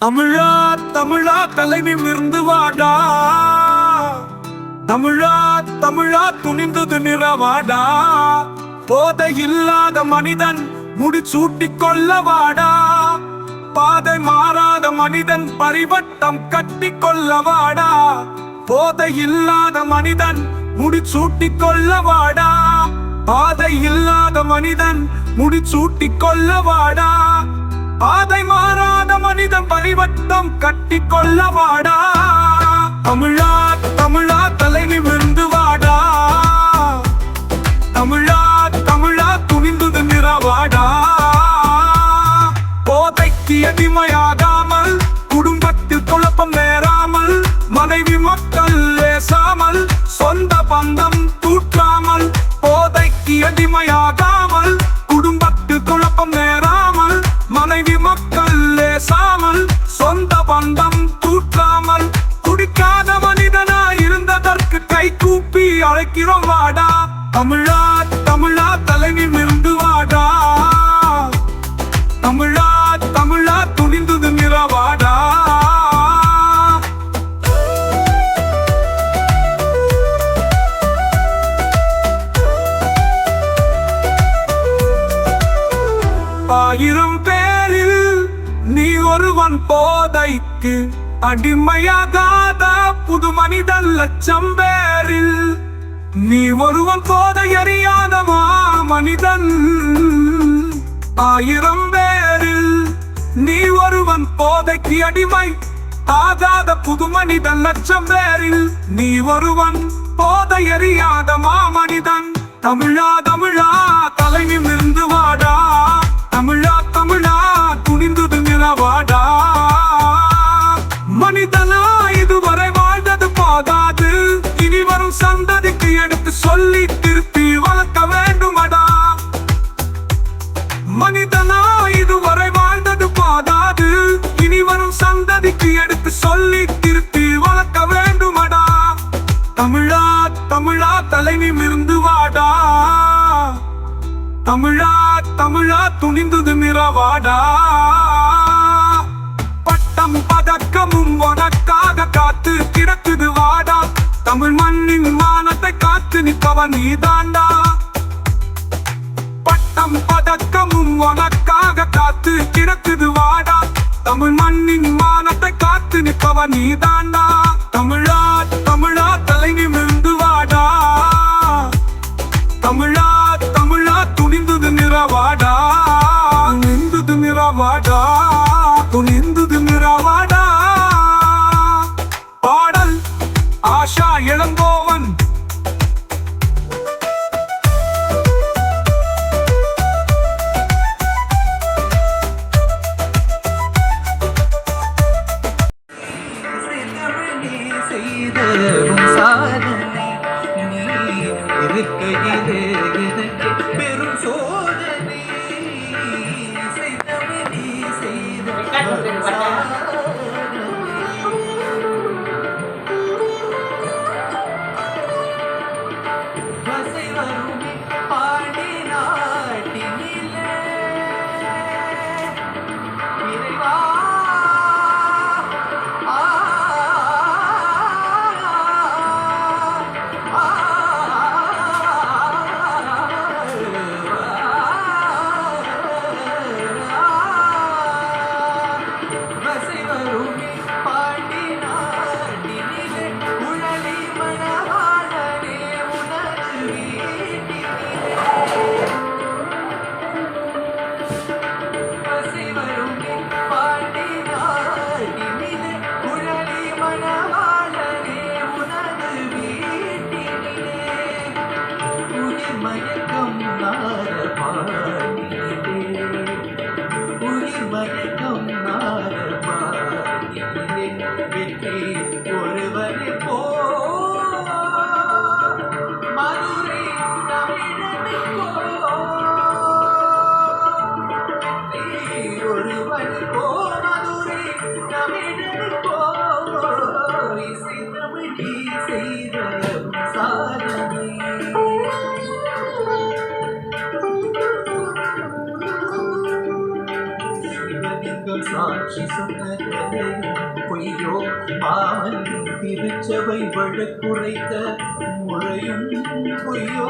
தமிழா தமிழா தலை நிமிர்ந்து வாடா, தமிழா தமிழா துணிந்தது நிறவாடா. போதை இல்லாத மனிதன் முடிசூட்டிக் கொள்ள வாடா, பாதை மாறாத மனிதன் பரிவட்டம் கட்டிக் கொள்ள வாடா. போதை இல்லாத மனிதன் முடிசூட்டிக் கொள்ள வாடா, பாதை இல்லாத மனிதன் முடிசூட்டிக் கொள்ள வாடா. பாதை மாறாத மனிதன் பரிவட்டம் கட்டிக் கொள்ள வாடா. தமிழா தமிழா தலை நிமிர்ந்து வாடா, தமிழா தமிழா துணிந்தது நிறவாடா. போதைக்கு அடிமையாகாமல், குடும்பத்தில் குழப்பம் நேராமல், மனைவி மக்கள் லேசாமல், சொந்த பந்தம் தூற்றாமல். போதைக்கு அடிமையாகாமல், குடும்பத்தில் குழப்பம் நேராமல், மனைவி மக்கள் லேசாமல், சொந்த பந்தம் தூற்றாமல். குடிக்காத மனிதனாய் இருந்ததற்கு கை கூப்பி அழைக்கிறோம் வாடா. தமிழா தமிழா தலை நிமிர்ந்து வாடா, தமிழா தமிழா துணிந்தது நிறவாடா. ஆயிரம் பேரில் நீ ஒருவன் போதைக்கு அடிமையாகாத புது மனிதன் லட்சம் பேரில் நீ ஒருவன் போதை அறியாத மனிதன். ஆயிரம் பேரில் நீ ஒருவன் போதைக்கு அடிமை ஆகாத புது மனிதன் லட்சம் பேரில் நீ ஒருவன் போதை அறியாத மாமனிதன். தமிழா தமிழா தலை நிமிர்ந்து வாடா, தமிழா தமிழா துணிந்தது நிறவாடா. மனிதனா இதுவரை வாழ்ந்தது போதாது, இனி வரும் சந்ததிக்கு எடுத்து சொல்லி திருப்பி வளர்க்க வேண்டுமடா. மனிதனா இதுவரை வாழ்ந்தது போதாது, இனி வரும் சந்ததிக்கு எடுத்து சொல்லி திருப்பி வளர்க்க வேண்டுமடா. தமிழா தமிழா தலை நிமிர்ந்து வாடா, தமிழா தமிழா துணிந்தது நிறவாடா. பட்டம் பதக்கமும் உனக்காக காத்து கிடக்குது வாடா, தமிழ் மண்ணின் மானத்தை காத்து நிற்பவன் நீதாண்டா. பட்டம் பதக்கமும் உனக்காக காத்து கிடக்குது வாடா, தமிழ் மண்ணின் மானத்தை காத்து நிற்பவன் நீதாண்டா. தமிழா தமிழா தலை நிமிர்ந்து வாடா, தமிழா தமிழா துணிந்தது நிறவாடா. துணிந்தது நிறவாடா, துணிந்தது நிறவாடா. பாடல் ஆஷா இளங்கோவன். பெரும் சோதனை செய்தவனே சாட்சி சொன்ன கதையும் பொய்யோ மாமன் திருச்சபை வழக்குரைத்த முறையும் பொய்யோ